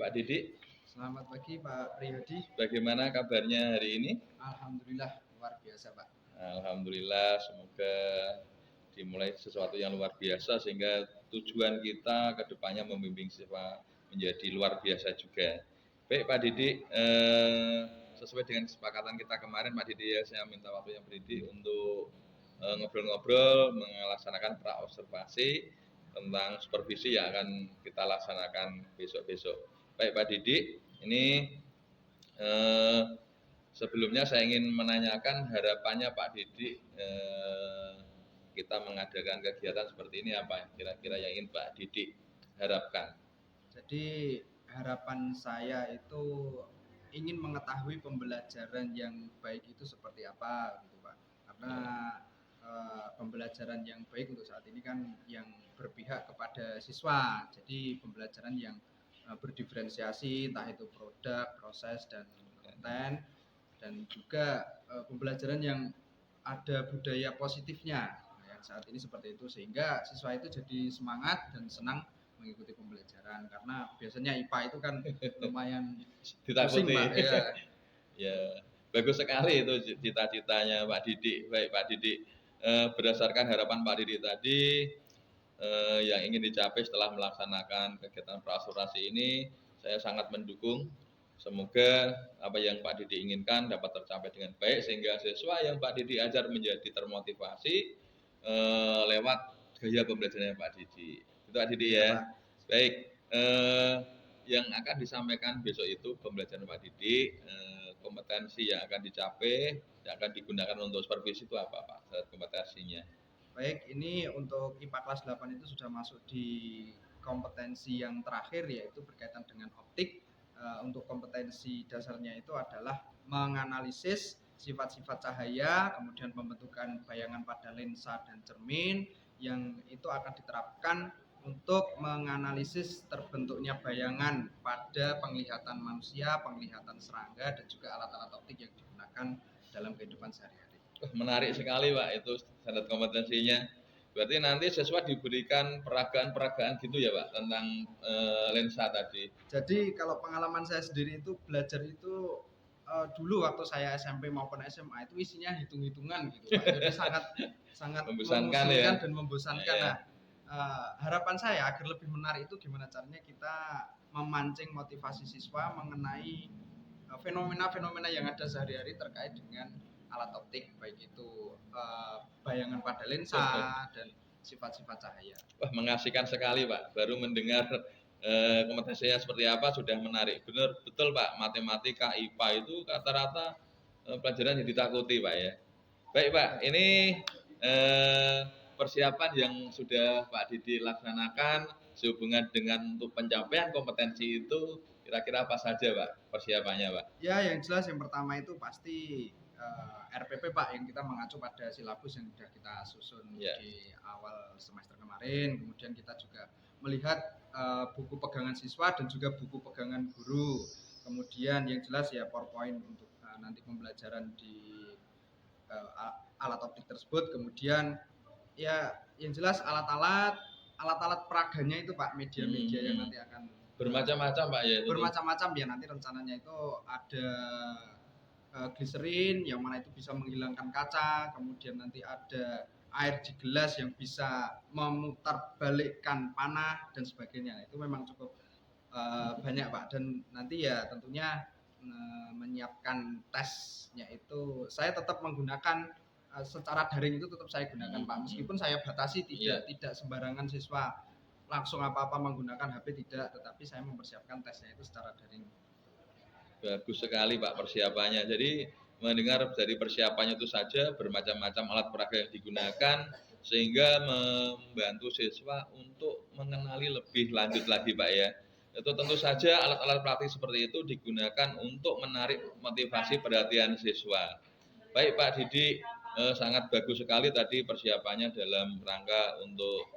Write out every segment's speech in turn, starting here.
Pak Didik. Selamat pagi Pak Priyodi. Bagaimana kabarnya hari ini? Alhamdulillah luar biasa Pak. Alhamdulillah, semoga dimulai sesuatu yang luar biasa sehingga tujuan kita ke depannya membimbing siswa menjadi luar biasa juga. Baik Pak Didik, sesuai dengan kesepakatan kita kemarin Pak Didik ya, saya minta waktu yang Didik untuk ngobrol-ngobrol melaksanakan pra-observasi tentang supervisi yang akan kita laksanakan besok-besok. Baik Pak Didik, ini sebelumnya saya ingin menanyakan harapannya Pak Didik, kita mengadakan kegiatan seperti ini apa kira-kira yang ingin Pak Didik harapkan? Jadi harapan saya itu ingin mengetahui pembelajaran yang baik itu seperti apa gitu Pak. Karena pembelajaran yang baik untuk saat ini kan yang berpihak kepada siswa. Jadi pembelajaran yang berdiferensiasi entah itu produk, proses dan konten, dan juga pembelajaran yang ada budaya positifnya. Nah, yang saat ini seperti itu sehingga siswa itu jadi semangat dan senang mengikuti pembelajaran karena biasanya IPA itu kan lumayan pusing Pak ya. Ya, bagus sekali itu cita-citanya Pak Didik. Baik Pak Didik, berdasarkan harapan Pak Didik tadi yang ingin dicapai setelah melaksanakan kegiatan prasurasi ini, saya sangat mendukung. Semoga apa yang Pak Didik inginkan dapat tercapai dengan baik sehingga siswa yang Pak Didik ajar menjadi termotivasi lewat gaya pembelajaran Pak Didik. Itu Pak Didik ya. Baik, yang akan disampaikan besok itu pembelajaran Pak Didik, kompetensi yang akan dicapai, yang akan digunakan untuk supervisi itu apa Pak kompetensinya? Baik, ini untuk IPA kelas 8 itu sudah masuk di kompetensi yang terakhir yaitu berkaitan dengan optik. Untuk kompetensi dasarnya itu adalah menganalisis sifat-sifat cahaya, kemudian pembentukan bayangan pada lensa dan cermin yang itu akan diterapkan untuk menganalisis terbentuknya bayangan pada penglihatan manusia, penglihatan serangga, dan juga alat-alat optik yang digunakan dalam kehidupan sehari-hari. Menarik sekali Pak, itu standar kompetensinya. Berarti nanti siswa diberikan peragaan-peragaan gitu ya Pak tentang lensa tadi. Jadi kalau pengalaman saya sendiri itu belajar itu dulu waktu saya SMP maupun SMA itu isinya hitung-hitungan gitu Pak. Jadi sangat membosankan ya dan membosankan. Nah, harapan saya agar lebih menarik itu gimana caranya kita memancing motivasi siswa mengenai fenomena-fenomena yang ada sehari-hari terkait dengan alat optik, baik itu bayangan pada lensa dan sifat-sifat cahaya. Wah, mengasihkan sekali Pak. Baru mendengar kompetensinya seperti apa sudah menarik. Benar betul Pak, matematika IPA itu rata-rata pelajaran yang ditakuti Pak ya. Baik Pak, ini persiapan yang sudah Pak Didi laksanakan sehubungan dengan untuk pencapaian kompetensi itu kira-kira apa saja Pak persiapannya Pak? Ya, yang jelas yang pertama itu pasti RPP Pak, yang kita mengacu pada silabus yang sudah kita susun di awal semester kemarin. Kemudian kita juga melihat buku pegangan siswa dan juga buku pegangan guru. Kemudian yang jelas ya PowerPoint untuk nanti pembelajaran di alat optik tersebut. Kemudian ya yang jelas alat-alat peraganya itu Pak, media-media yang nanti akan bermacam-macam Pak ya. Bermacam-macam ya, nanti rencananya itu ada gliserin yang mana itu bisa menghilangkan kaca, kemudian nanti ada air di gelas yang bisa memutarbalikkan panah dan sebagainya. Itu memang cukup banyak Pak, dan nanti ya tentunya menyiapkan tesnya itu saya tetap menggunakan secara daring, itu tetap saya gunakan Pak, meskipun saya batasi tidak sembarangan siswa langsung apa-apa menggunakan HP, tidak, tetapi saya mempersiapkan tesnya itu secara daring. Bagus sekali Pak persiapannya. Jadi mendengar dari persiapannya itu saja bermacam-macam alat peraga yang digunakan sehingga membantu siswa untuk mengenali lebih lanjut lagi Pak ya. Itu tentu saja alat-alat praktis seperti itu digunakan untuk menarik motivasi perhatian siswa. Baik Pak Didi, sangat bagus sekali tadi persiapannya dalam rangka untuk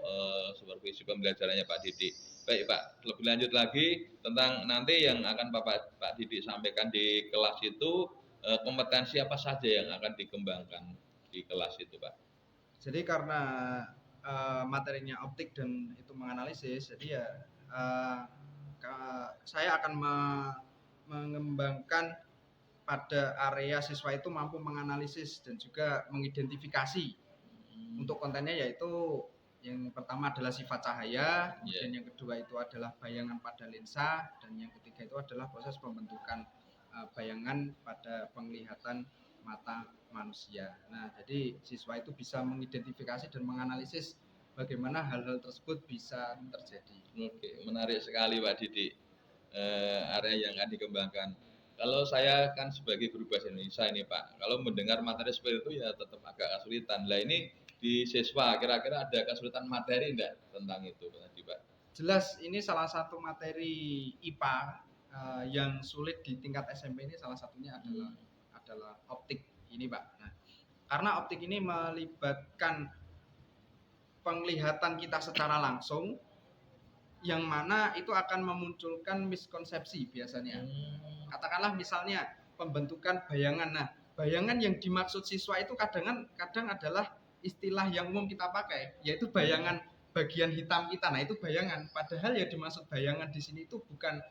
supervisi pembelajarannya Pak Didi. Baik Pak, lebih lanjut lagi tentang nanti yang akan Pak Didi sampaikan di kelas itu, kompetensi apa saja yang akan dikembangkan di kelas itu Pak? Jadi karena materinya optik dan itu menganalisis, jadi ya saya akan mengembangkan pada area siswa itu mampu menganalisis dan juga mengidentifikasi. Untuk kontennya yaitu yang pertama adalah sifat cahaya, kemudian yang kedua itu adalah bayangan pada lensa, dan yang ketiga itu adalah proses pembentukan bayangan pada penglihatan mata manusia. Nah, jadi siswa itu bisa mengidentifikasi dan menganalisis bagaimana hal-hal tersebut bisa terjadi. Oke, menarik sekali Pak Didi, area yang akan dikembangkan. Kalau saya kan sebagai guru bahasa Indonesia ini Pak, kalau mendengar materi seperti itu ya tetap agak kesulitan. Lah ini di siswa kira-kira ada kesulitan materi enggak tentang itu tadi Pak? Jelas ini salah satu materi IPA yang sulit di tingkat SMP ini salah satunya adalah optik ini Pak. Nah, karena optik ini melibatkan penglihatan kita secara langsung, yang mana itu akan memunculkan miskonsepsi biasanya. Katakanlah misalnya pembentukan bayangan. Nah, bayangan yang dimaksud siswa itu kadang adalah istilah yang umum kita pakai, yaitu bayangan bagian hitam kita. Nah, itu bayangan. Padahal yang dimaksud bayangan di sini itu bukan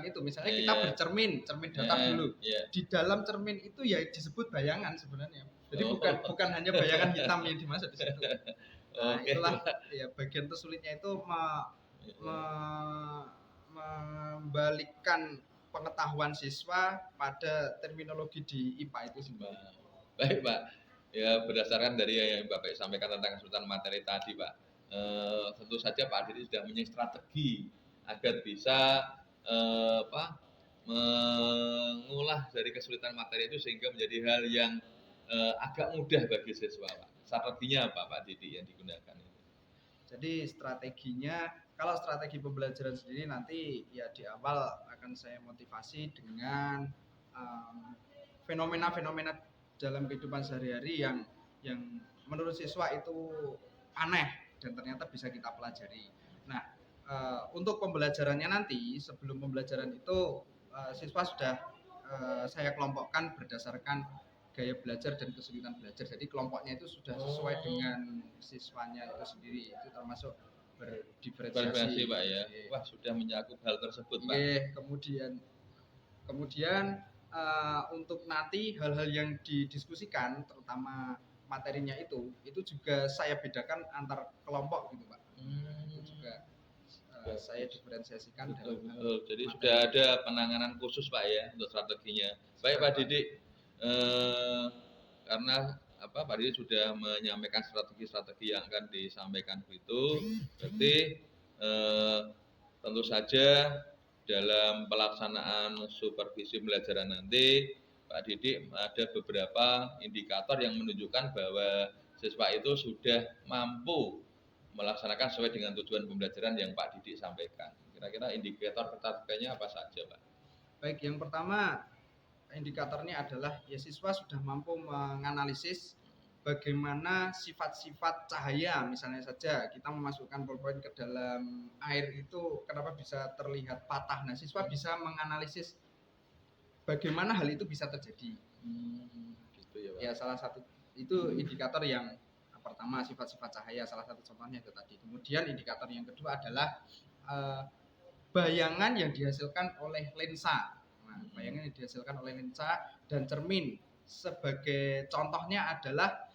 itu. Misalnya kita bercermin datar dulu. Di dalam cermin itu ya disebut bayangan sebenarnya. Jadi bukan hanya bayangan hitam yang dimaksud di situ. Nah, itulah ya bagian tersulitnya itu membalikkan pengetahuan siswa pada terminologi di IPA itu sendiri. Baik Pak, ya berdasarkan dari yang Bapak sampaikan tentang kesulitan materi tadi Pak, tentu saja Pak Didi sudah punya strategi agar bisa mengolah dari kesulitan materi itu sehingga menjadi hal yang agak mudah bagi siswa Pak. Strateginya apa Pak Didi yang digunakan? Jadi strateginya, kalau strategi pembelajaran sendiri nanti ya di awal akan saya motivasi dengan fenomena-fenomena dalam kehidupan sehari-hari yang menurut siswa itu aneh dan ternyata bisa kita pelajari. Nah, untuk pembelajarannya nanti, sebelum pembelajaran itu siswa sudah saya kelompokkan berdasarkan gaya belajar dan kesulitan belajar. Jadi kelompoknya itu sudah sesuai dengan siswanya itu sendiri. Itu termasuk berdiferensiasi Pak ya. Wah, sudah mencakup hal tersebut Pak. Kemudian untuk nanti hal-hal yang didiskusikan, terutama materinya itu juga saya bedakan antar kelompok gitu Pak. Itu juga saya diferensiasikan. Jadi sudah ada penanganan khusus Pak ya untuk strateginya. Baik Pak Didi, karena Pak Didi sudah menyampaikan strategi-strategi yang akan disampaikan begitu, berarti tentu saja dalam pelaksanaan supervisi pembelajaran nanti Pak Didi ada beberapa indikator yang menunjukkan bahwa siswa itu sudah mampu melaksanakan sesuai dengan tujuan pembelajaran yang Pak Didi sampaikan. Kira-kira indikator keterkaitannya apa saja Pak? Baik, yang pertama indikatornya adalah ya siswa sudah mampu menganalisis bagaimana sifat-sifat cahaya. Misalnya saja kita memasukkan ballpoint ke dalam air itu kenapa bisa terlihat patah. Nah, siswa bisa menganalisis bagaimana hal itu bisa terjadi. Gitu ya Pak. Ya, salah satu itu indikator yang pertama sifat-sifat cahaya, salah satu contohnya itu tadi. Kemudian indikator yang kedua adalah bayangan yang dihasilkan oleh lensa. Nah, bayangan yang dihasilkan oleh lensa dan cermin. Sebagai contohnya adalah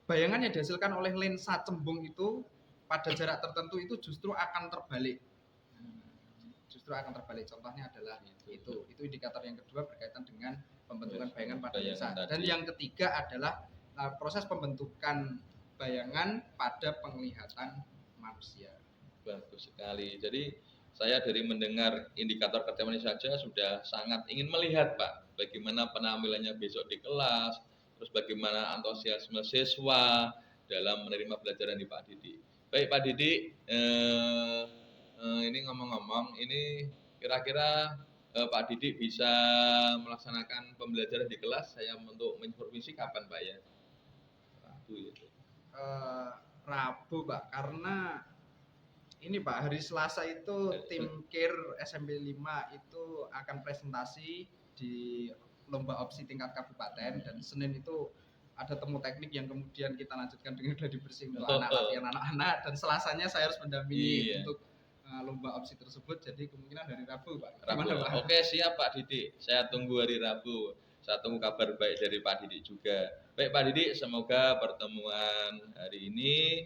bayangan yang dihasilkan oleh lensa cembung itu pada jarak tertentu itu justru akan terbalik. Contohnya adalah itu indikator yang kedua berkaitan dengan pembentukan bayangan pada lensa. Dan yang ketiga adalah proses pembentukan bayangan pada penglihatan manusia. Bagus sekali. Jadi saya dari mendengar indikator keterampilan saja sudah sangat ingin melihat Pak, bagaimana penampilannya besok di kelas, terus bagaimana antusiasme siswa dalam menerima pelajaran di Pak Didi. Baik Pak Didi, ini ngomong-ngomong, ini kira-kira Pak Didi bisa melaksanakan pembelajaran di kelas saya untuk mensupervisi kapan Pak ya? Rabu ya. Rabu Pak, karena ini Pak, hari Selasa itu tim KIR SMP 5 itu akan presentasi di lomba opsi tingkat kabupaten, dan Senin itu ada temu teknik yang kemudian kita lanjutkan dengan gladi bersih untuk latihan anak-anak, dan Selasanya saya harus mendampingi untuk lomba opsi tersebut. Jadi kemungkinan hari Rabu, Pak. Rabu. Gimana, Pak? Oke, siap Pak Didik. Saya tunggu hari Rabu. Saya tunggu kabar baik dari Pak Didik juga. Baik Pak Didik, semoga pertemuan hari ini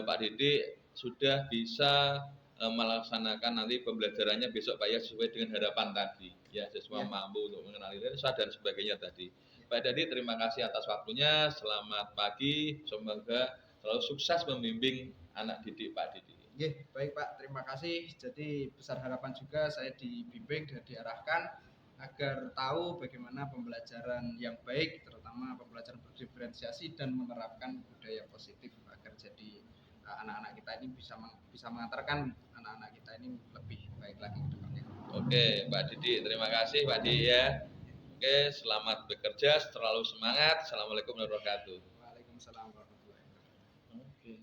Pak Didik sudah bisa melaksanakan nanti pembelajarannya besok Pak ya sesuai dengan harapan tadi. Ya, siswa mampu untuk mengenali lensa dan sebagainya tadi. Pak Didik, terima kasih atas waktunya. Selamat pagi. Semoga selalu sukses membimbing anak didik Pak Didik. Baik Pak, terima kasih. Jadi besar harapan juga saya dibimbing dan diarahkan agar tahu bagaimana pembelajaran yang baik, terutama pembelajaran berdiferensiasi dan menerapkan budaya positif agar jadi anak-anak kita ini bisa mengantarkan anak-anak kita ini lebih baik lagi ke depannya. Oke, Pak Didik, terima kasih Pak Didik ya. Oke, selamat bekerja, selalu semangat. Assalamualaikum warahmatullahi wabarakatuh. Waalaikumsalam warahmatullahi wabarakatuh. Oke.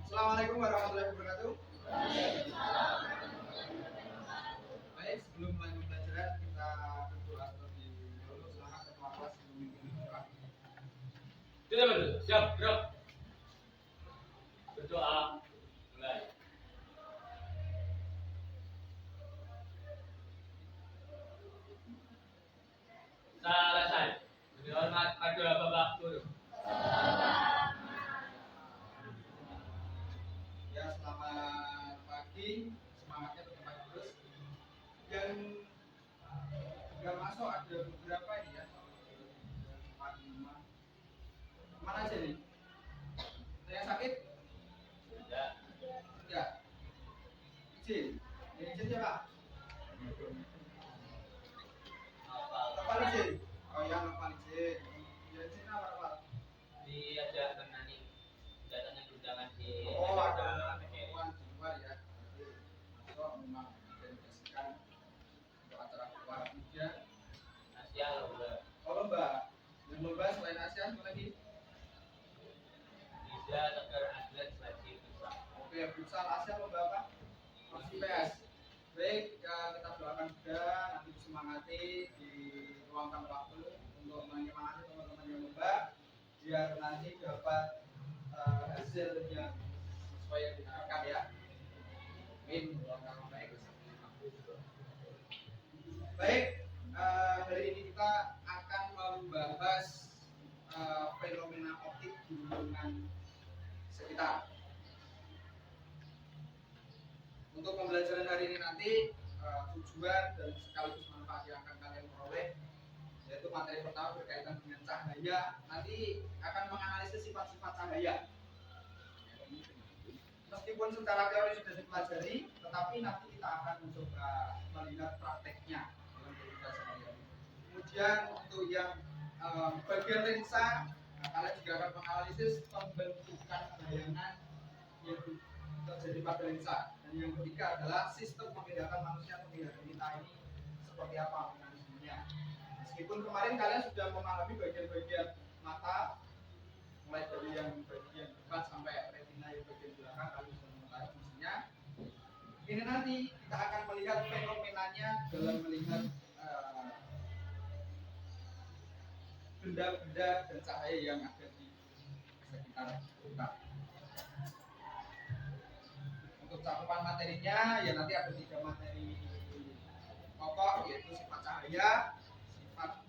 Assalamualaikum warahmatullahi wabarakatuh. Baik, sebelum mulai pembelajaran kita berdoa terlebih dahulu. Silakan ketua kelas memimpin doa. Tidak betul, siap, gerak. Berdoa, mulai. Selesai. Dihormat pada Bapak Guru. Ya, selamat pagi. Semangatnya tetap terus. Yang nggak masuk ada beberapa ini ya. 4, 5. Mana aja nih? Ada yang sakit? Tidak. Enggak. Izin. Yang izin siapa? Nopal izin. Oh ya, Nopal izin. Yang izin apa Nopal? Diajak menani. Datangnya undangan di. Oh, ada pertemuan di luar ya. Jadi masuk memang dedikasikan untuk acara keluar. Kemudian Asia lomba. oh lomba. Yang lomba selain Asia apa lagi? Bisa tegar atlet seleksi futsal. Oke, futsal Asia lomba apa? Masih PS. Baik, kita doakan juga nanti disemangati, diluangkan waktu untuk menyemangati teman-teman yang lomba biar nanti dapat hasil yang sesuai yang diharapkan ya. Amin. Doakan yang baik. Baik, hari ini kita akan membahas fenomena optik di lingkungan sekitar. Untuk pembelajaran hari ini nanti tujuan dan sekaligus manfaat yang akan kalian peroleh yaitu materi pertama berkaitan dengan cahaya. Nanti akan menganalisis sifat-sifat cahaya. Meskipun secara teori sudah dipelajari, tetapi nanti kita akan mencoba melihat prakteknya dalam kehidupan sehari-hari. Kemudian untuk yang bagian lensa, kalian juga akan menganalisis pembentukan bayangan yang terjadi pada lensa. Dan yang ketiga adalah sistem membedakan manusia penglihatan kita ini seperti apa mekanismenya. Meskipun kemarin kalian sudah memahami bagian-bagian mata, mulai dari yang bagian depan sampai retina yang bagian belakang, kalian sudah mengetahui fungsinya. Ini nanti kita akan melihat fenomenanya dalam melihat benda-benda dan cahaya yang ada di sekitar kita. Untuk cakupan materinya ya nanti ada 3 materi pokok, yaitu sifat cahaya. Sifat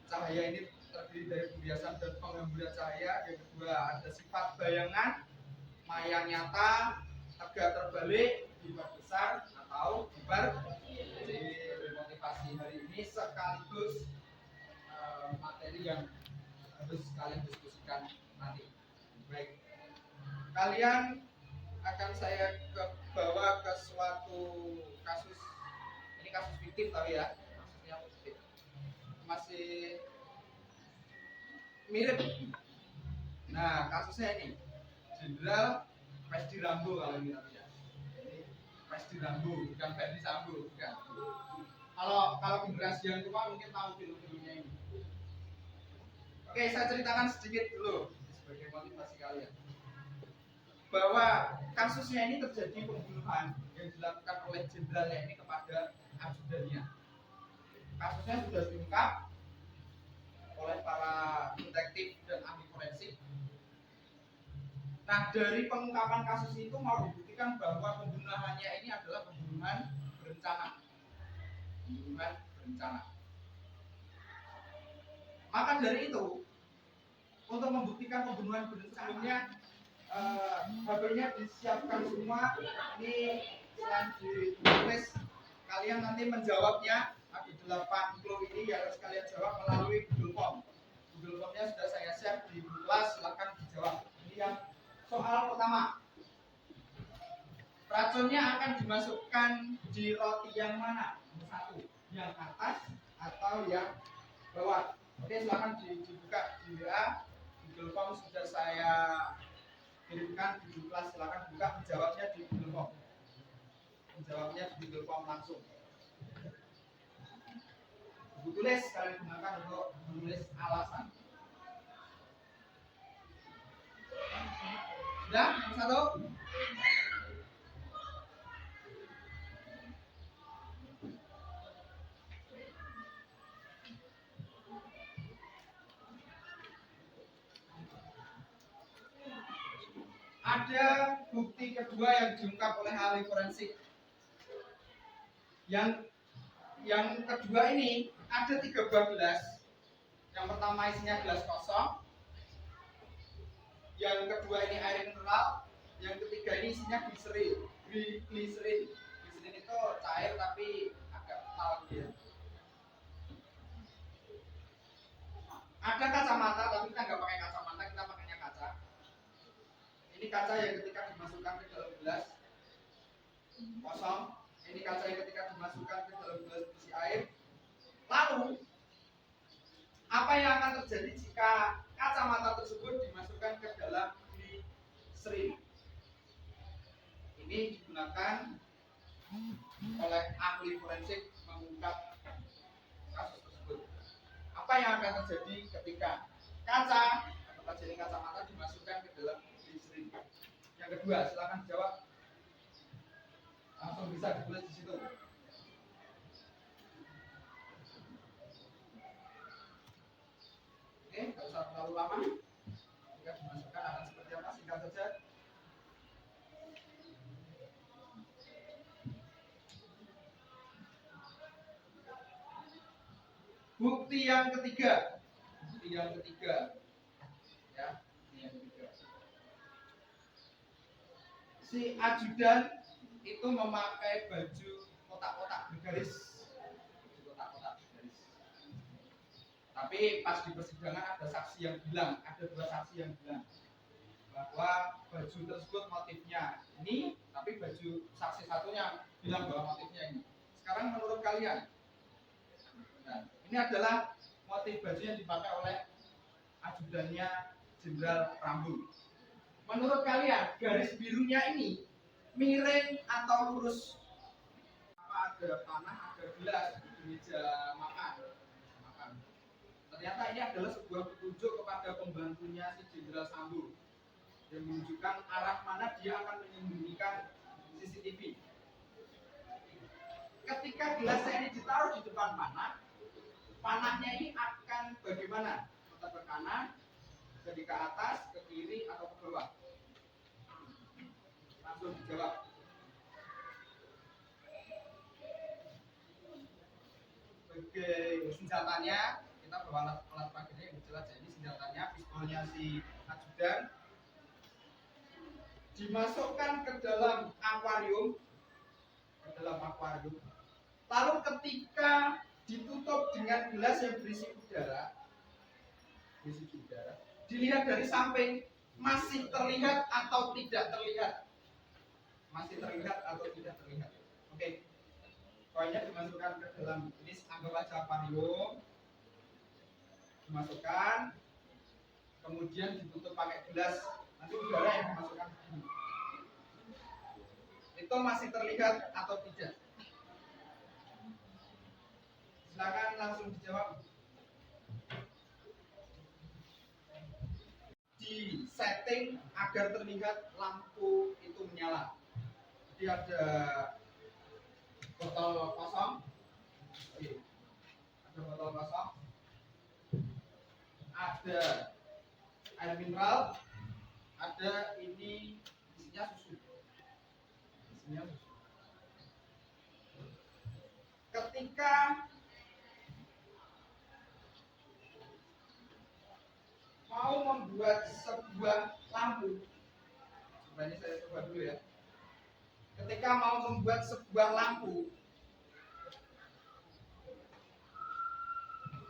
cahaya ini terdiri dari pembiasan dan penggambaran cahaya. Yang kedua ada sifat bayangan, maya nyata, tegak terbalik, bibar besar atau bibar. Jadi motivasi hari ini sekaligus materi yang harus kalian diskusikan nanti. Baik, kalian akan saya bawa ke suatu kasus. Ini kasus fiktif tapi ya, kasusnya fiktif, masih mirip. Nah, kasusnya ini Jenderal Freddy Rambo kalau ini tapi ya. Ini Freddy Rambo, bukan Freddy Sambo, bukan. Kalau generasi yang tua mungkin tahu film-filmnya ini. Oke, saya ceritakan sedikit dulu sebagai motivasi kalian. Bahwa kasusnya ini terjadi pembunuhan yang dilakukan oleh jenderalnya ini kepada ajudannya. Kasusnya sudah diungkap oleh para detektif dan ahli forensik. Nah, dari pengungkapan kasus itu mau dibuktikan bahwa pembunuhannya ini adalah pembunuhan berencana. Pembunuhan berencana. Maka dari itu, untuk membuktikan pembunuhan berencana, HP-nya disiapkan semua. Ini selain ditulis, kalian nanti menjawabnya. Ada 8 clue ini yang harus kalian jawab melalui Google Form. Google Form-nya sudah saya share di kelas, silakan dijawab. Ini yang soal pertama. Racunnya akan dimasukkan di roti yang mana? Satu, yang atas atau yang bawah? Oke, silakan dibuka di WA. Google Form sudah saya kirimkan di kelas, silakan buka, menjawabnya di Google Form. Menjawabnya di Google Form langsung. Buku tulis kalian gunakan untuk menulis alasan. Sudah? Yang satu? Ada bukti kedua yang diungkap oleh ahli forensik. Yang kedua ini ada 3 buah gelas. Yang pertama isinya gelas kosong. Yang kedua ini air mineral. Yang ketiga ini isinya gliserin. Gliserin itu cair tapi agak kental dia. Ada kacamata, tapi kita nggak pakai kacamata, kita pakainya kaca. Ini kaca yang ketika dimasukkan ke dalam gelas kosong. Ini kaca yang ketika dimasukkan ke dalam gelas berisi air. Lalu, apa yang akan terjadi jika kacamata tersebut dimasukkan ke dalam gliserin? Ini digunakan oleh ahli forensik mengungkap kasus tersebut. Apa yang akan terjadi ketika kaca atau jenis kacamata dimasukkan ke dalam gliserin? Yang kedua, silakan jawab. Langsung bisa ditulis di situ. Oke, nggak usah terlalu lama. Jika dimasukkan akan seperti apa? Singkat saja. Bukti yang ketiga. Ya, bukti yang ketiga. Si ajudan itu memakai baju kotak-kotak bergaris. Tapi pas di persidangan ada saksi yang bilang, ada 2 saksi yang bilang bahwa baju tersebut motifnya ini, tapi baju saksi satunya bilang bahwa motifnya ini. Sekarang menurut kalian, nah, ini adalah motif baju yang dipakai oleh ajudannya Jenderal Rambu. Menurut kalian, garis birunya ini miring atau lurus? Apa ada panah, ada gelas di meja makan? Ternyata ini adalah sebuah petunjuk kepada pembantunya si Jenderal Sambu yang menunjukkan arah mana dia akan menyembunyikan CCTV. Ketika gelasnya ini ditaruh di depan panah, panahnya ini akan bagaimana? Tetap ke kanan, jadi ke atas, ke kiri, atau ke bawah? Langsung dijawab. Sebagai senjatanya, kita bawa alat praktiknya yang jelas. Jadi senjatanya, pistolnya si ajudan dimasukkan ke dalam akuarium, lalu ketika ditutup dengan gelas yang berisi udara, dilihat dari samping, masih terlihat atau tidak terlihat? Masih terlihat atau tidak terlihat? Oke. Koinnya dimasukkan ke dalam, ini anggap aja akuarium, dimasukkan, kemudian ditutup pakai gelas, nanti udara yang dimasukkan ke sini. Itu masih terlihat atau tidak? Silakan langsung dijawab. Di setting agar terlihat lampu itu menyala. Jadi ada botol kosong. Oke. Ada botol kosong. Ada air mineral. Ada ini isinya susu. Isinya susu. Ketika mau membuat sebuah lampu, sebenarnya saya coba dulu ya. Ketika mau membuat sebuah lampu,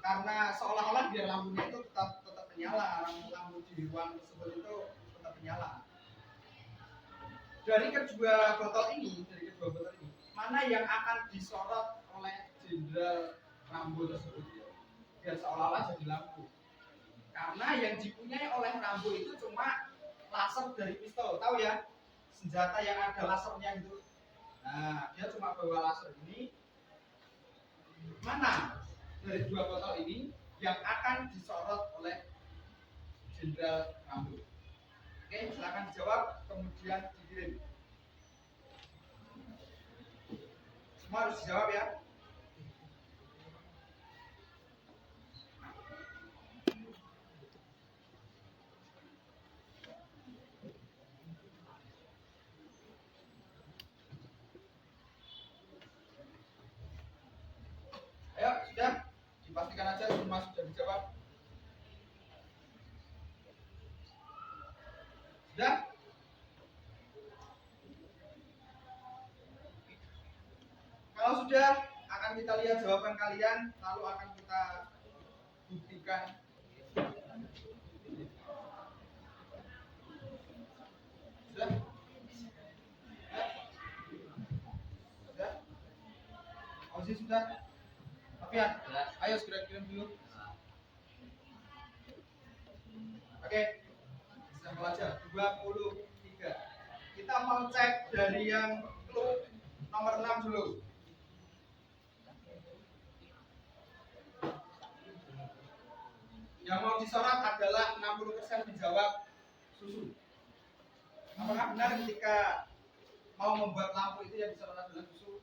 karena seolah-olah biar lampunya itu tetap menyala, lampu di ruang tersebut itu tetap menyala. Dari kedua botol ini, mana yang akan disorot oleh jenderal Rambo tersebut? Biar seolah-olah jadi lampu. Karena yang dipunyai oleh Rambo itu cuma laser dari pistol, tahu ya? Senjata yang ada lasernya gitu. Nah, dia cuma bawa laser ini. Mana dari dua botol ini yang akan disorot oleh jenderal Rambo? Oke, silakan dijawab, kemudian dikirim. Semua harus dijawab ya. Ayo, sudah? Dipastikan aja semua sudah dijawab. Sudah? Kalau sudah, akan kita lihat jawaban kalian, lalu akan kita buktikan. Sudah? Sudah? Ausi sudah? Afian, ayo segera kirim dulu. Oke, sampel aja 23. Kita mau cek dari yang clue nomor 6 dulu. Yang mau disorot adalah 60% dijawab susu. Apakah benar ketika mau membuat lampu itu yang disorot adalah susu?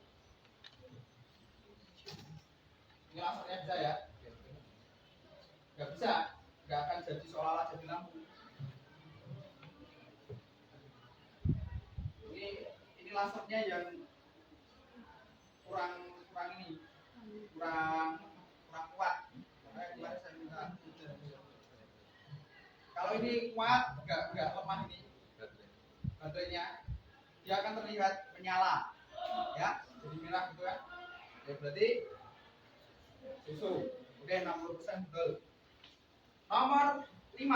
Ini langsungnya bisa ya? Gak bisa, gak akan jadi seolah-olah jadi lampu. Ini lasernya yang kurang ini, kurang kuat. Makanya kemarin saya minta. Kalau ini kuat, nggak lemah ini baterainya, dia akan terlihat menyala, ya, jadi merah gitu kan. Ya berarti susu. Oke, 60% betul. Nomor 5.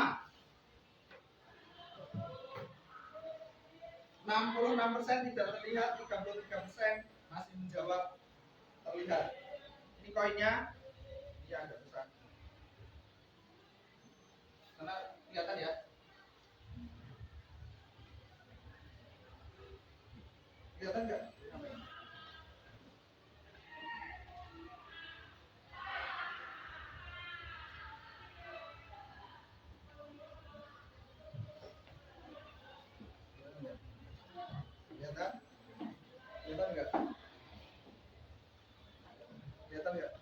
66% tidak terlihat, 33% masih menjawab terlihat. Ini koinnya, ya agak besar. Karena kelihatan ya. Kelihatan nggak? Kelihatan? Kelihatan nggak? Kelihatan nggak?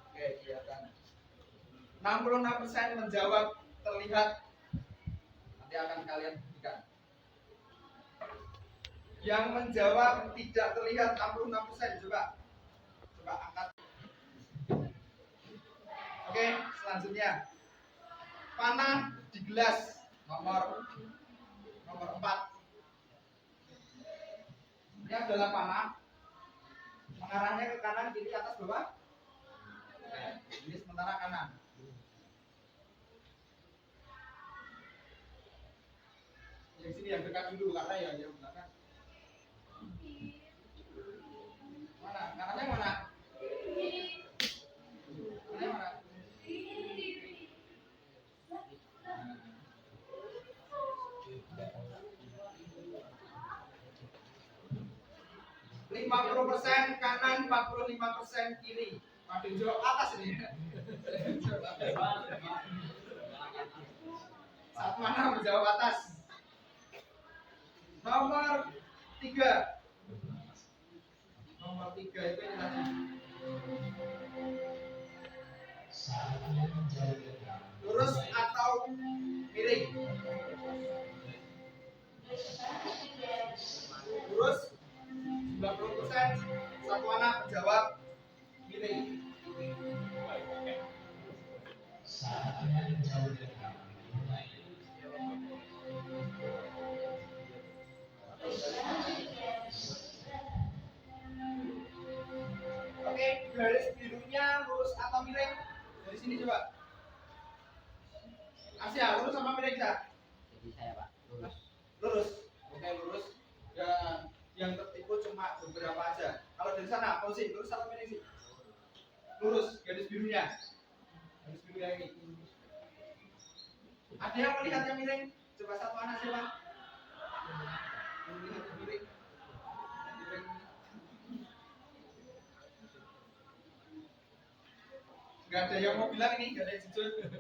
Oke, kelihatan. 66% menjawab terlihat. Nanti akan kalian buktikan. Yang menjawab tidak terlihat 66%, coba angkat. Oke, selanjutnya panah di gelas nomor 4. Ini adalah panah, mengarahnya ke kanan, kiri, atas, bawah. Ini sementara kanan. Yang sini yang dekat dulu, karena ya yang belakang. Mana? Kanannya mana? Kanannya mana? 50% kanan, 45% kiri. Ada yang jawab atas ini. Saat mana menjawab atas? Nomor 3. Nomor 3 itu ini tadi. Lurus atau miring? Lurus 90%. Satu anak menjawab miring. Oke, garis birunya lurus atau miring? Dari sini coba. Asia, lurus sama miring, Cak? Jadi saya Pak, lurus. Lurus. Oke, lurus. Dan yang tertipu cuma beberapa aja. Kalau dari sana, posisi lurus atau miring sih? Lurus, garis birunya. Garis birunya ini. Ada yang melihat yang miring? Coba satu anak siapa? Yang melihat yang miring. Miring. Gak ada yang mau bilang ini, gak ada yang jujur.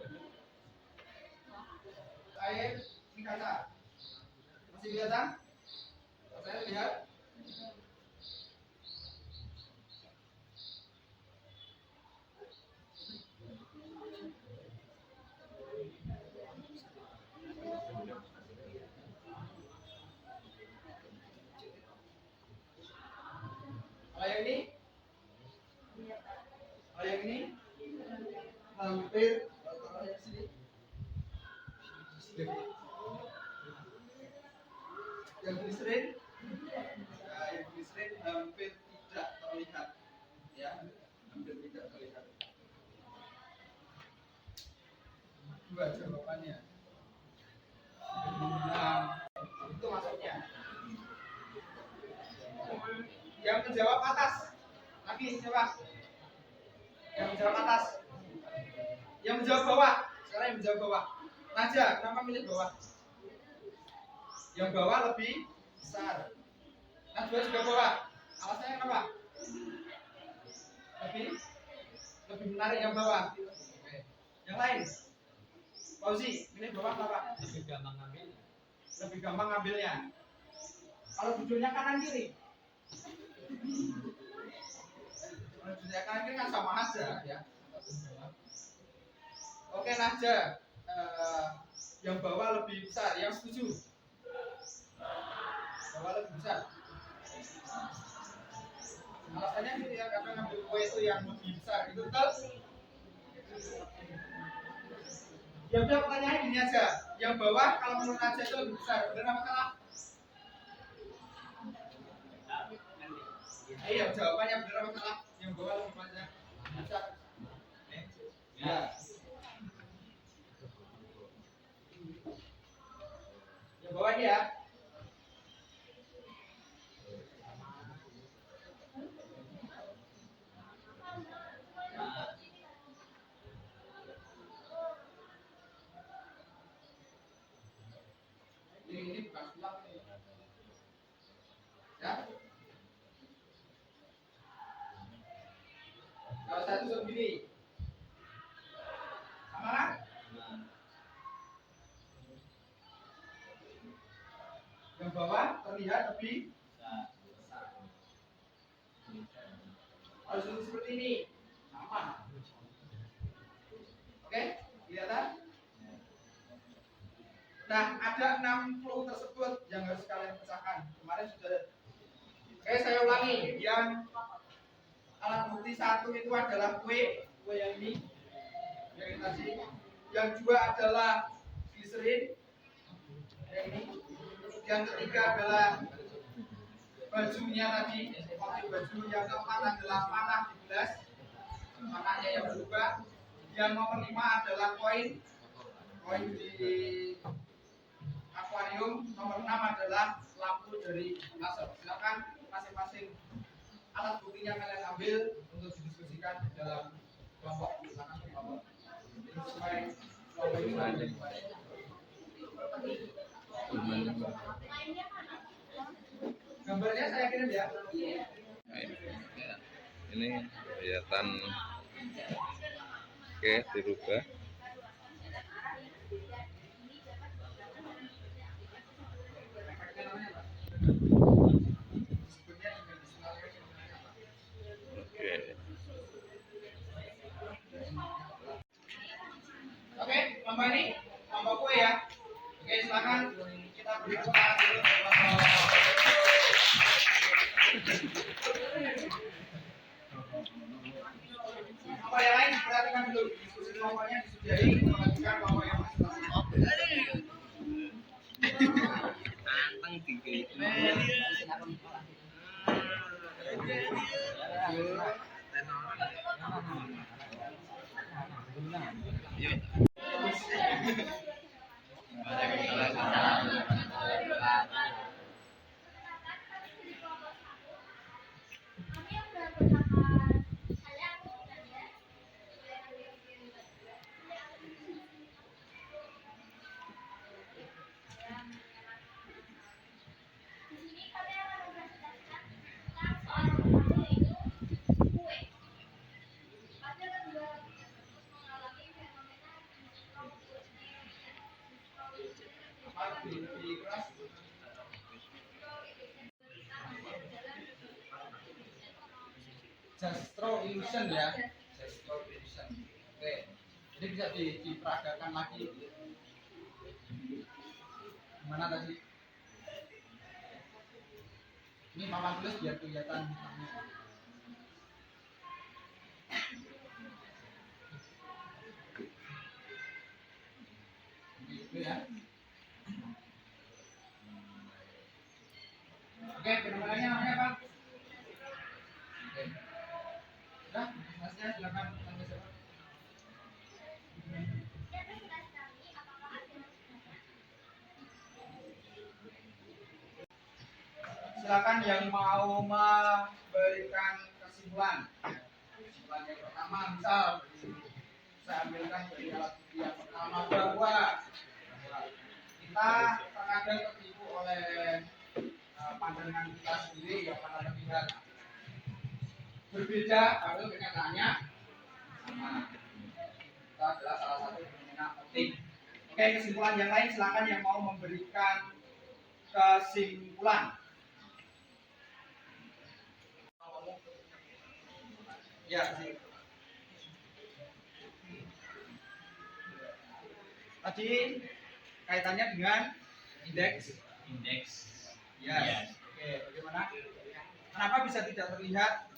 Air, ini kaca. Masih kelihatan? Saya lihat. Kalau yang ini? Kalau yang ini? Hampir. Kalau yang sini? Yang glycerin? Nah, yang glycerin hampir tidak terlihat, ya, hampir tidak terlihat. Dua jawabannya. Nah, itu maksudnya. Yang menjawab atas, lagi siapa? Yang menjawab atas. Yang menjawab bawah. Sekarang yang menjawab bawah. Naja, kenapa milih bawah? Yang bawah lebih besar. Najwa juga bawah. Alasannya kenapa? Lebih menarik yang bawah. Oke. Yang lain? Fauzi, milih bawah kenapa? Lebih gampang ngambil. Lebih gampang ngambilnya. Kalau duduknya kanan kiri. Kalau duduknya kanan kiri kan sama aja, ya. Oke, Najwa. Yang bawah lebih besar. Yang setuju? Bawah lebih besar. Alasannya gitu ya, karena ngambil kue itu yang lebih besar, itu betul? Ya udah, pertanyaannya gini aja. Yang bawah kalau menurut Najwa itu lebih besar, benar apa salah? Iya, jawabannya benar apa salah? Yang bawah lebih banyak besar. Ya. Yang bawah ini ya. Ini bukan pulang nih. Ya. Kalau saya tutup gini. Sama kan? Yang bawah terlihat lebih besar. Harus seperti ini. Sama. Oke, kelihatan? Nah, ada 6 clue tersebut yang harus kalian pecahkan. Kemarin sudah. Oke, saya ulangi. Yang alat bukti 1 itu adalah kue yang ini, yang ini tadi. Yang 2 adalah glycerin, yang ini. Yang ketiga adalah bajunya tadi, motif baju. Yang keempat adalah panah di gelas, panahnya yang berubah. Yang nomor 5 adalah koin di akuarium. Nomor 6 adalah lampu dari laser. Silakan masing-masing alat buktinya kalian ambil untuk didiskusikan dalam kelompok. Silakan kelompok. Sesuai kelompok ini. Gambarnya saya kirim ya. Ini kelihatan Oke, dirubah. Oke. Oke, kelompok ini kelompok kue ya. Oke, silakan kita beri tepuk tangan dulu untuk kelompok. Kelompok yang lain perhatikan dulu. Diskusi kelompoknya disudahi, perhatikan kelompok yang masing-masing. Anteng tiga itu. Justro illusion ya, Justro illusion. Oke, ini bisa diperagakan lagi. Gimana tadi? Ini mama tulis biar kelihatan. Gitu ya. Oke, fenomenanya namanya apa? Oke. Udah, masnya silakan tanya siapa? Silakan yang mau memberikan kesimpulan. Kesimpulan yang pertama, misal saya ambilkan dari alat bukti yang pertama bahwa kita terkadang tertipu oleh pandangan kita sendiri yang pada terlihat berbeda kalau kenyataannya sama. Itu adalah salah satu fenomena optik. Oke, kesimpulan yang lain silakan yang mau memberikan kesimpulan. Ya, tadi kaitannya dengan indeks. Yes. Oke, bagaimana? Kenapa bisa tidak terlihat?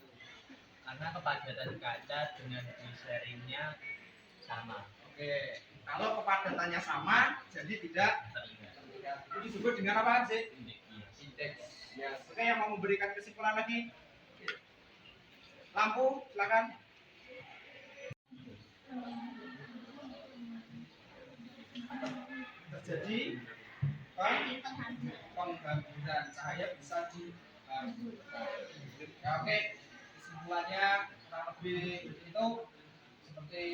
Karena kepadatan kaca dengan di-sharingnya sama. Oke, kalau kepadatannya sama, jadi tidak terlihat. Itu disebut dengan apa sih? Indeks. Yes. Oke, yang mau memberikan kesimpulan lagi? Lampu, silakan. Terjadi penghamburan cahaya bisa dihamburkan. Ya, oke, kesimpulannya kurang lebih itu seperti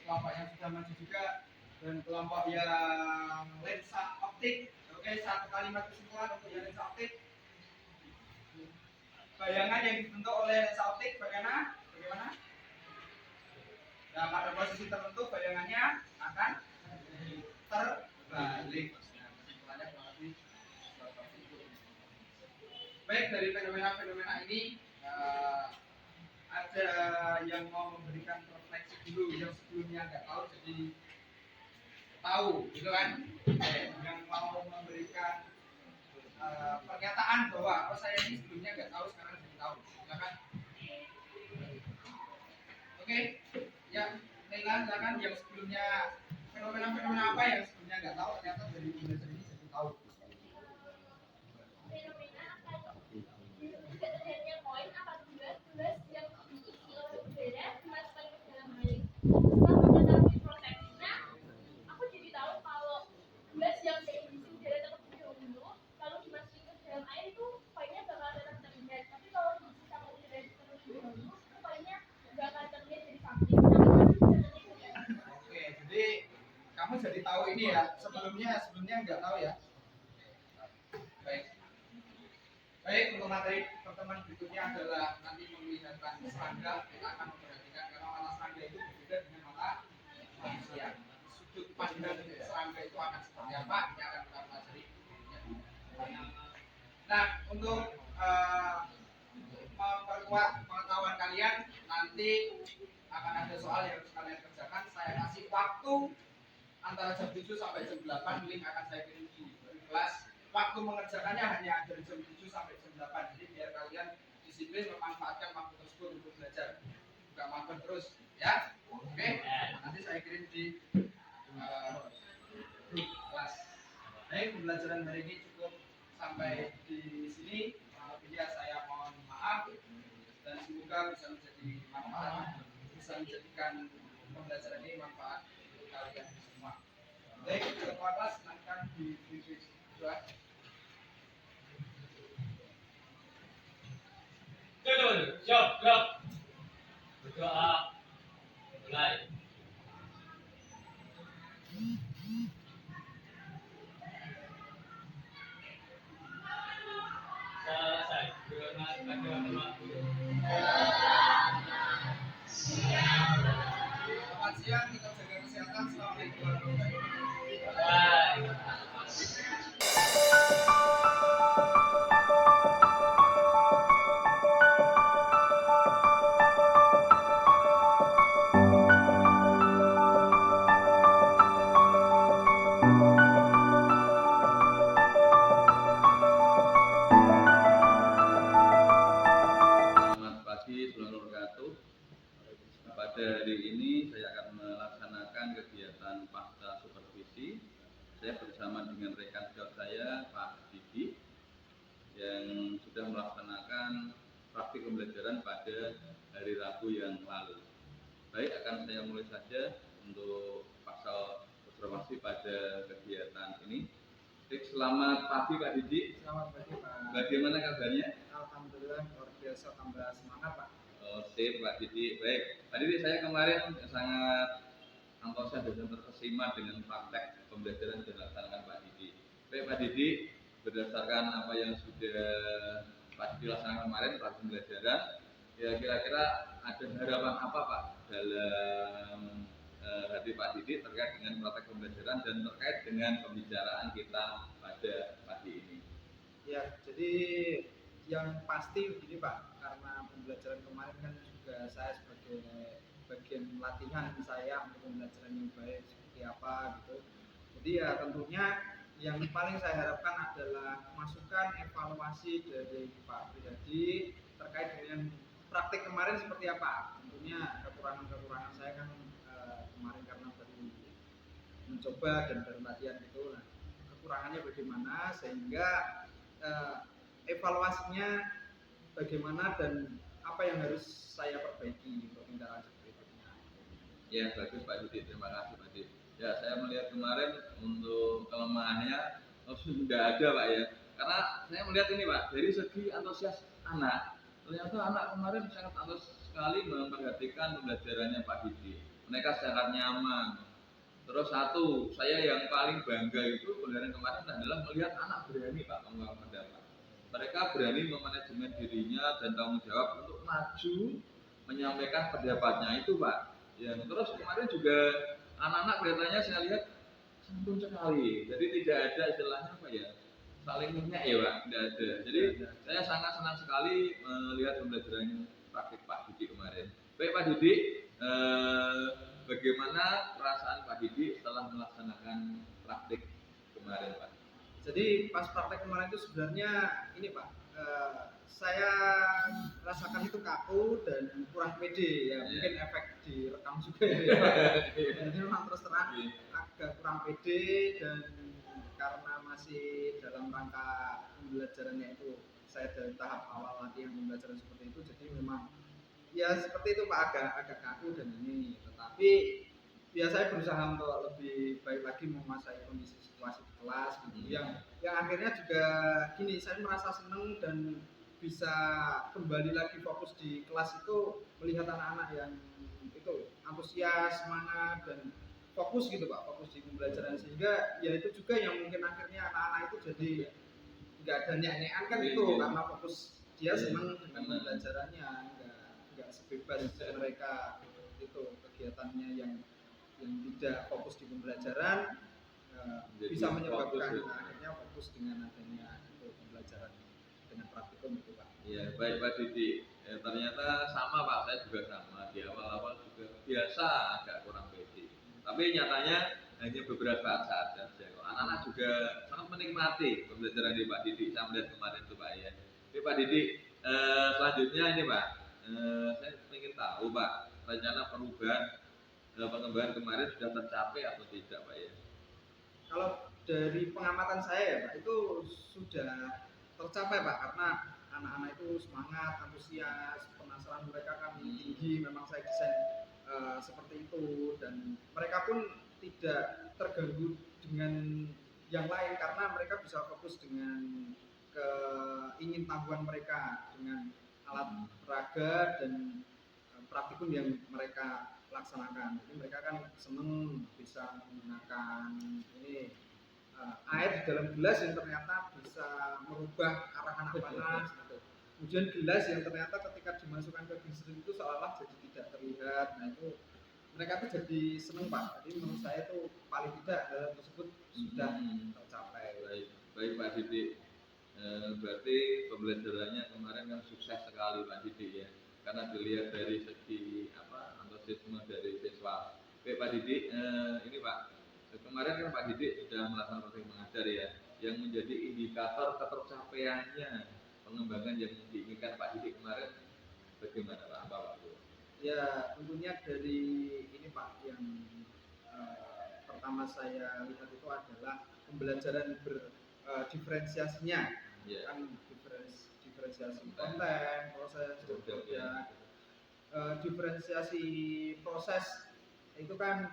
kelompok yang sudah maju juga dan kelompok yang lensa optik. Oke, satu kalimat kesimpulan untuk yang lensa optik. Bayangan yang dibentuk oleh lensa optik bagaimana? Nah, pada posisi tertentu bayangannya akan terbalik. Kesimpulannya kurang lebih seperti itu. Baik, dari fenomena-fenomena ini ada yang mau memberikan refleksi dulu yang sebelumnya nggak tahu jadi tahu, gitu kan? Yang mau memberikan pernyataan bahwa oh saya ini sebelumnya nggak tahu sekarang jadi tahu, silakan. Oke, ya Leila silakan yang sebelumnya fenomena-fenomena apa yang sebelumnya nggak tahu ternyata dari belajar ini jadi tahu. Oke, jadi kamu jadi tahu ini ya. Sebelumnya nggak tahu ya. Baik. Baik, untuk materi pertemuan berikutnya adalah nanti memperlihatkan serangga. Kita akan memperhatikan karena warna serangga serangga itu berbeda dengan mata manusia. Sudut pandang serangga itu akan seperti apa? Ini akan kita pelajari. Nah, untuk memperkuat pengetahuan kalian, nanti akan ada soal yang harus kalian kerjakan. Saya kasih waktu antara jam 7 sampai jam 8, link akan saya kirim di kelas. Waktu mengerjakannya hanya dari jam 7 sampai jam 8. Jadi biar kalian disiplin memanfaatkan waktu tersebut untuk belajar. Enggak makan terus, ya. Oke. Nanti saya kirim di grup kelas. Baik, pembelajaran hari ini cukup sampai di sini. Lebihnya saya mohon maaf dan semoga bisa menjadi manfaat, bisa menjadikan pembelajaran ini manfaat untuk kalian semua. Baik, ketua kelas silakan di dua. Siap, gerak. Berdoa. Mulai. Selesai. Selamat siang, kita jaga kesehatan. Assalamualaikum warahmatullahi wabarakatuh. Selamat pagi, Assalamualaikum wabarakatuh. Pada hari ini saya akan melaksanakan kegiatan pasca supervisi. Saya bersama dengan rekan sejawat saya, Pak Didi, yang sudah melaksanakan praktik pembelajaran pada hari Rabu yang lalu. Baik, akan saya mulai saja untuk pasca observasi pada kegiatan ini. Baik, selamat pagi Pak Didi. Selamat pagi Pak. Bagaimana kabarnya? Alhamdulillah luar biasa, tambah semangat Pak. Sip Pak Didi. Baik, Pak Didi, saya kemarin sangat antusias dan terkesima dengan praktek pembelajaran yang dilaksanakan Pak Didi. Baik Pak Didi, berdasarkan apa yang sudah Pak Didi laksanakan kemarin praktek pembelajaran, ya kira-kira ada harapan apa Pak dalam hati Pak Didi terkait dengan praktek pembelajaran dan terkait dengan pembicaraan kita pada pagi ini? Ya, jadi yang pasti begini Pak, karena pembelajaran kemarin kan juga saya sebagai bagian latihan saya untuk pembelajaran yang baik seperti apa gitu. Jadi ya tentunya yang paling saya harapkan adalah masukan evaluasi dari Pak Priyadi terkait dengan praktik kemarin seperti apa. Tentunya kekurangan-kekurangan saya kan kemarin karena baru mencoba dan baru latihan gitu. Nah, kekurangannya bagaimana sehingga evaluasinya bagaimana dan apa yang harus saya perbaiki untuk tindak lanjut berikutnya. Ya bagus Pak Didi, terima kasih Pak Didi. Ya saya melihat kemarin untuk kelemahannya sudah ada Pak ya. Karena saya melihat ini Pak, dari segi antusias anak, ternyata anak kemarin sangat antusias sekali memperhatikan pembelajarannya Pak Didi. Mereka sangat nyaman. Terus satu, saya yang paling bangga itu pembelajaran kemarin adalah melihat anak berani Pak mengungkapkan pendapat. Mereka berani memanajemen dirinya dan tanggung jawab untuk maju menyampaikan pendapatnya itu Pak. Ya, terus kemarin juga anak-anak kelihatannya saya lihat santun sekali. Jadi tidak ada istilahnya apa ya, saling minyak ya Pak, tidak ada. Jadi saya sangat senang sekali melihat pembelajaran praktik Pak Didi kemarin. Baik Pak Didi, bagaimana perasaan Pak Didi setelah melaksanakan praktik kemarin Pak? Jadi pas praktek kemarin itu sebenarnya ini Pak, saya rasakan itu kaku dan kurang pede ya, mungkin efek direkam juga ya Pak. Jadi memang terus terang agak kurang pede dan karena masih dalam rangka pembelajarannya itu saya dari tahap awal latihan pembelajaran seperti itu, jadi memang ya seperti itu Pak, agak kaku dan ini, tetapi ya saya berusaha untuk lebih baik lagi menguasai kondisi situasi di kelas gitu. Yang akhirnya juga gini, saya merasa senang dan bisa kembali lagi fokus di kelas itu melihat anak-anak yang itu antusias, semangat dan fokus gitu Pak, fokus di pembelajaran, sehingga ya itu juga yang mungkin akhirnya anak-anak itu jadi nggak ada nyanyian kan itu karena fokus dia senang dengan pembelajarannya, nggak sebebas mereka itu kegiatannya yang tidak fokus di pembelajaran Jadi bisa menyebabkan fokus, ya. akhirnya fokus dengan adanya itu pembelajaran dengan praktikum itu Pak. Iya, baik Pak Didi. Ternyata sama Pak, saya juga sama. Di awal-awal juga biasa agak kurang pede. Tapi nyatanya hanya beberapa saat saja. Anak-anak juga sangat menikmati pembelajaran di Pak Didi. Saya melihat kemarin itu Pak ya. Oke Pak Didi, selanjutnya ini Pak, saya ingin tahu Pak, rencana perubahan pengembangan kemarin sudah tercapai atau tidak Pak ya? Kalau dari pengamatan saya ya Pak, itu sudah tercapai Pak, karena anak-anak itu semangat, antusias, penasaran mereka kan tinggi. Memang saya desain seperti itu, dan mereka pun tidak terganggu dengan yang lain karena mereka bisa fokus dengan keingintahuan mereka dengan alat peraga dan praktikum yang mereka laksanakan. Jadi mereka kan seneng bisa menggunakan ini air di dalam gelas yang ternyata bisa merubah arah anak panas gitu. Kemudian gelas yang ternyata ketika dimasukkan ke gisling itu seolah jadi tidak terlihat. Nah itu mereka tuh jadi seneng Pak. Jadi menurut saya itu paling tidak hal tersebut sudah tercapai. Baik Pak Didi. Berarti pembelajarannya kemarin kan sukses sekali Pak Didi ya, karena dilihat dari segi antusiasme dari siswa. Oke Pak Didi, ini Pak, kemarin kan Pak Didi sudah melakukan praktik mengajar ya, yang menjadi indikator ketercapaiannya pengembangan yang diinginkan Pak Didi kemarin bagaimana Pak? Apa Pak? Ya tentunya dari ini Pak, yang pertama saya lihat itu adalah pembelajaran diferensiasinya. Kan diferensiasi konten, proses, produk. Diferensiasi proses itu kan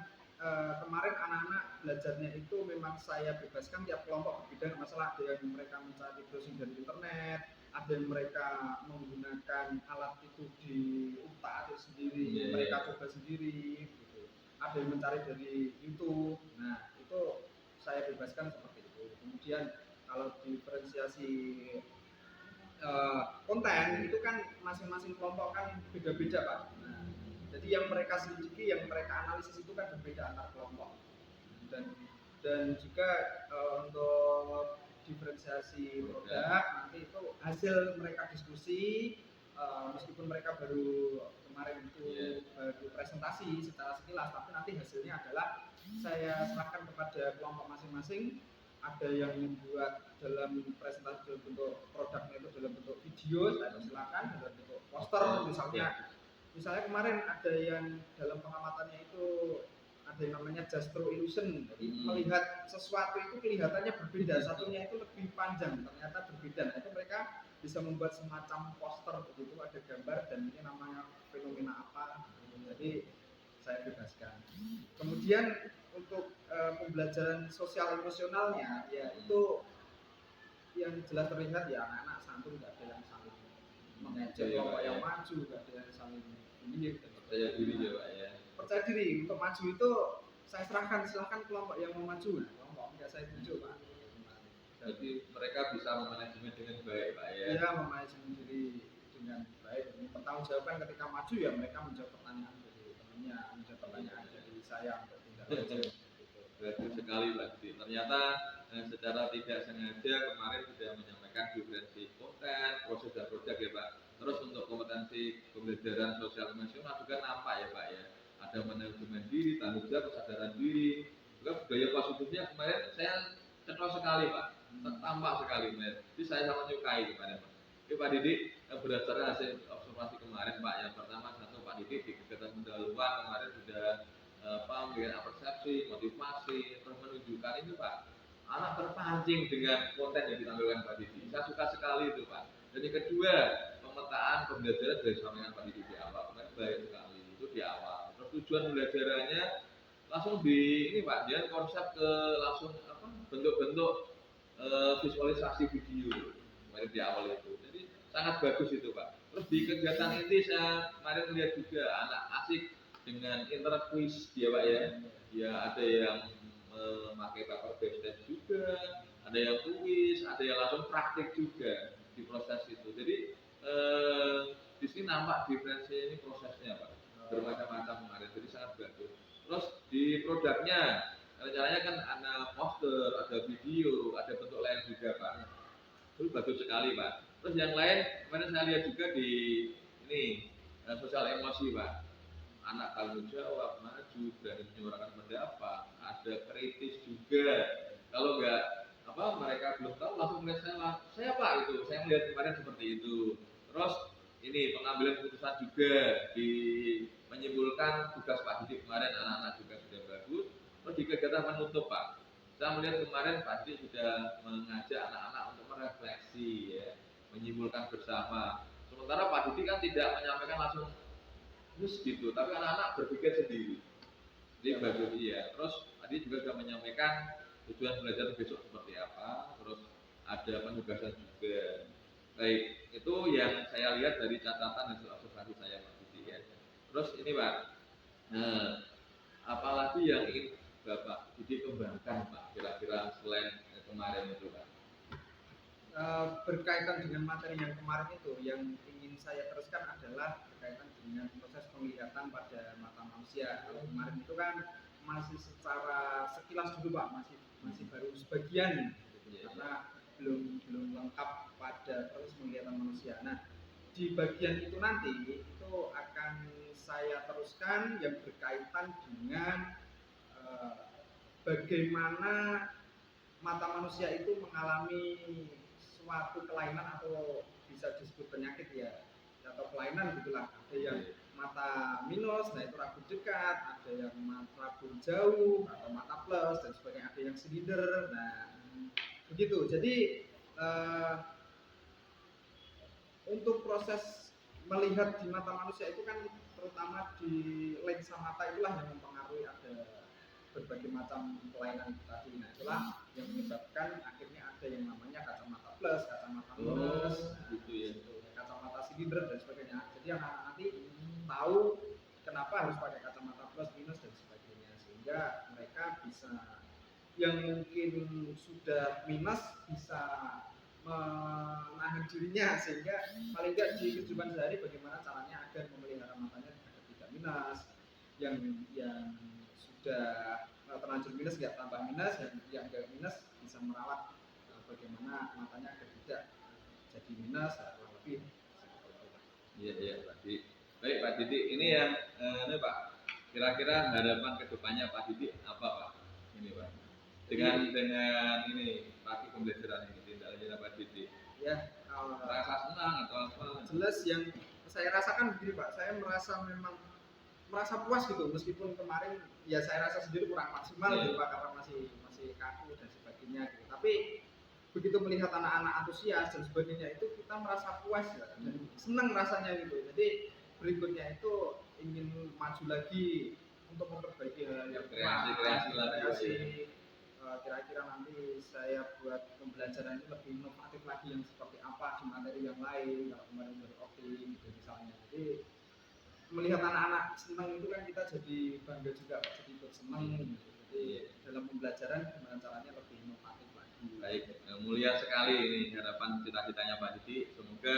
kemarin anak-anak belajarnya itu memang saya bebaskan tiap kelompok berbeda masalah. Ada yang mereka mencari browsing dari internet, ada yang mereka menggunakan alat itu di utak itu sendiri, mereka coba sendiri gitu. Ada yang mencari dari YouTube. Nah itu saya bebaskan seperti itu. Kemudian kalau diferensiasi konten itu kan masing-masing kelompok kan beda-beda Pak. Nah, jadi yang mereka selidiki, yang mereka analisis itu kan berbeda antar kelompok. Dan juga untuk diferensiasi produk nanti itu hasil mereka diskusi, meskipun mereka baru kemarin itu baru presentasi secara sekilas, tapi nanti hasilnya adalah saya serahkan kepada kelompok masing-masing. Ada yang membuat dalam presentasi dalam bentuk produknya itu dalam bentuk video, saya silakan, dalam bentuk poster misalnya kemarin ada yang dalam pengamatannya itu ada yang namanya Justro Illusion. Jadi melihat sesuatu itu kelihatannya berbeda, satunya itu lebih panjang, ternyata berbeda. Nah itu mereka bisa membuat semacam poster begitu, ada gambar dan ini namanya fenomena apa. Jadi saya bebaskan. Kemudian untuk pembelajaran sosial emosionalnya ya itu yang jelas terlihat ya anak-anak santun, nggak ada yang saling mengejek kelompok yang maju, nggak ada yang saling ini. Percaya diri ya Pak ya. Percaya diri untuk maju itu saya serahkan, silahkan kelompok yang mau maju. Nah, kelompok nggak saya tunjuk Pak. Jadi mereka bisa memanajemen dengan baik Pak ya. Iya, memanajemen diri dengan baik. Pertanggungjawaban ketika maju ya mereka menjawab pertanyaan dari temannya, menjawab pertanyaan dari saya untuk tindak lanjut. Bagus sekali Pak. Ternyata secara tidak sengaja kemarin sudah menyampaikan diferensi konten, proses dan produk ya Pak. Terus untuk kompetensi pembelajaran sosial emosional juga nampak ya Pak ya. Ada manajemen diri, tanggung jawab, kesadaran diri, juga budaya positifnya kemarin saya cetok sekali Pak, tampak sekali Pak. Jadi saya sangat menyukai kemarin Pak. Oke Pak Didi, berdasarkan hasil observasi kemarin Pak, yang pertama satu Pak Didi di kegiatan pendahuluan kemarin sudah memberikan persepsi, motivasi, terus menunjukkan itu Pak, anak terpancing dengan konten yang ditampilkan Pak Didi. Saya suka sekali itu Pak. Dan yang kedua, pemetaan pembelajaran dari sampingan Pak Didi di awal, kemarin baik sekali itu di awal. Terus tujuan pembelajarannya langsung di ini Pak, dia konsep ke langsung bentuk-bentuk visualisasi video kemarin di awal itu. Jadi sangat bagus itu Pak. Terus di kegiatan inti saya kemarin melihat juga anak asik dengan internet quiz ya Pak ya. Ya ada yang memakai paper based test juga, ada yang kuis, ada yang langsung praktik juga di proses itu. Jadi di sini nampak diferensi ini prosesnya Pak. bermacam-macam kemarin, jadi sangat bagus. Terus di produknya rencananya kan ada poster, ada video, ada bentuk lain juga Pak. Itu bagus sekali Pak. Terus yang lain kemarin saya lihat juga di ini sosial emosi Pak. Anak tanggung jawab, maju, berani menyuarakan pendapat, ada kritis juga. Kalau nggak apa mereka belum tahu langsung melihat saya Pak itu, saya melihat kemarin seperti itu. Terus ini pengambilan keputusan juga di menyimpulkan tugas Pak Didik kemarin anak-anak juga sudah bagus. Terus di kegiatan penutup Pak, saya melihat kemarin Pak Didik sudah mengajak anak-anak untuk merefleksi ya, menyimpulkan bersama. Sementara Pak Didik kan tidak menyampaikan langsung terus gitu, tapi anak-anak berpikir sendiri. Jadi bagus iya. Terus tadi juga sudah menyampaikan tujuan belajar besok seperti apa, terus ada penugasan juga. Baik, itu yang saya lihat dari catatan hasil observasi saya Pak Budi ya. Terus ini Pak, nah, apalagi yang ingin Bapak Budi kembangkan Pak, kira-kira selain kemarin itu Pak? Berkaitan dengan materi yang kemarin itu, yang ingin saya teruskan adalah berkaitan dengan proses penglihatan pada mata manusia. Kalau kemarin itu kan masih secara sekilas dulu Pak, masih baru sebagian karena belum lengkap pada proses penglihatan manusia. Nah, di bagian itu nanti itu akan saya teruskan yang berkaitan dengan bagaimana mata manusia itu mengalami suatu kelainan atau bisa disebut penyakit ya, atau kelainan gitulah. Ada yang mata minus, nah itu rabun dekat, ada yang rabun jauh atau mata plus dan sebagainya, ada yang silinder. Nah begitu. Jadi untuk proses melihat di mata manusia itu kan terutama di lensa mata itulah yang mempengaruhi ada berbagai macam kelainan tadi. Nah itulah yang menyebabkan akhirnya ada yang namanya kacamata plus, kacamata minus, gitu ya. kacamata silinder dan sebagainya. Jadi anak-anak nanti tahu kenapa harus pakai kacamata plus, minus dan sebagainya, sehingga mereka bisa yang mungkin sudah minus bisa menahan dirinya, sehingga paling tidak di kehidupan sehari bagaimana caranya agar memelihara matanya agar tidak minus, yang sudah terlanjur minus nggak tambah minus, yang nggak minus bisa merawat bagaimana matanya agar tidak jadi minus atau lebih. Iya Pak Didik. Baik Pak Didik, ini yang ini Pak, kira-kira harapan kedepannya Pak Didik apa Pak? Ini Pak, dengan ini pakai pembelajaran ini tindak lanjut Pak Didik. Ya, Rasa senang atau apa? Jelas yang saya rasakan begini Pak, saya merasa puas gitu, meskipun kemarin ya saya rasa sendiri kurang maksimal gitu Pak, karena masih kaku dan sebagainya gitu. Tapi begitu melihat anak-anak antusias dan sebagainya itu kita merasa puas ya, dan senang rasanya gitu. Jadi berikutnya itu ingin maju lagi untuk memperbaiki hal yang kreasi. Kira-kira nanti saya buat pembelajaran itu lebih inovatif lagi, yang seperti apa di materi yang lain. Kalau kemarin dari optik gitu misalnya, jadi melihat anak-anak senang itu kan kita jadi bangga juga Pak, jadi ikut senang gitu. Jadi dalam pembelajaran gimana caranya lebih inovatif lagi. Baik, mulia sekali ini harapan cita-citanya Pak Didik. Semoga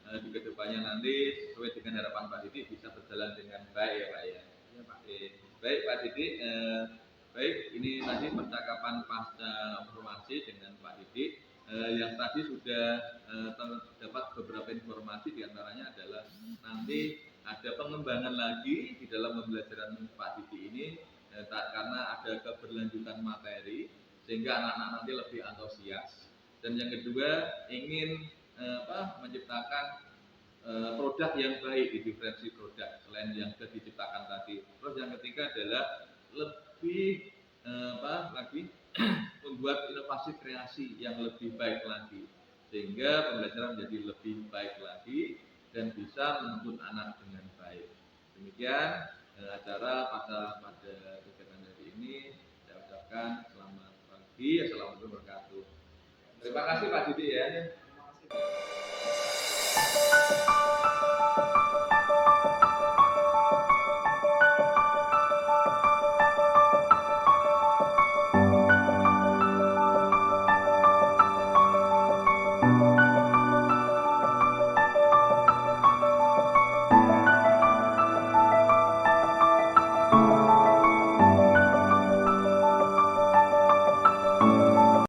di kedepannya nanti sesuai dengan harapan Pak Didik bisa berjalan dengan baik ya Pak ya. Ya Pak. Baik Pak Didik, baik ini tadi percakapan pasca informasi dengan Pak Didik. Yang tadi sudah terdapat beberapa informasi, diantaranya adalah nanti ada pengembangan lagi di dalam pembelajaran Pak Didik ini karena ada keberlanjutan materi sehingga anak-anak nanti lebih antusias. Dan yang kedua ingin menciptakan produk yang baik di diferensi produk selain yang sudah diciptakan tadi. Terus yang ketiga adalah lebih lagi membuat inovasi kreasi yang lebih baik lagi sehingga pembelajaran menjadi lebih baik lagi dan bisa menuntut anak dengan baik. Demikian acara pada kegiatan hari ini. Saya ucapkan selamat pagi, assalamualaikum warahmatullahi wabarakatuh. Terima kasih Pak Didi ya. Terima kasih.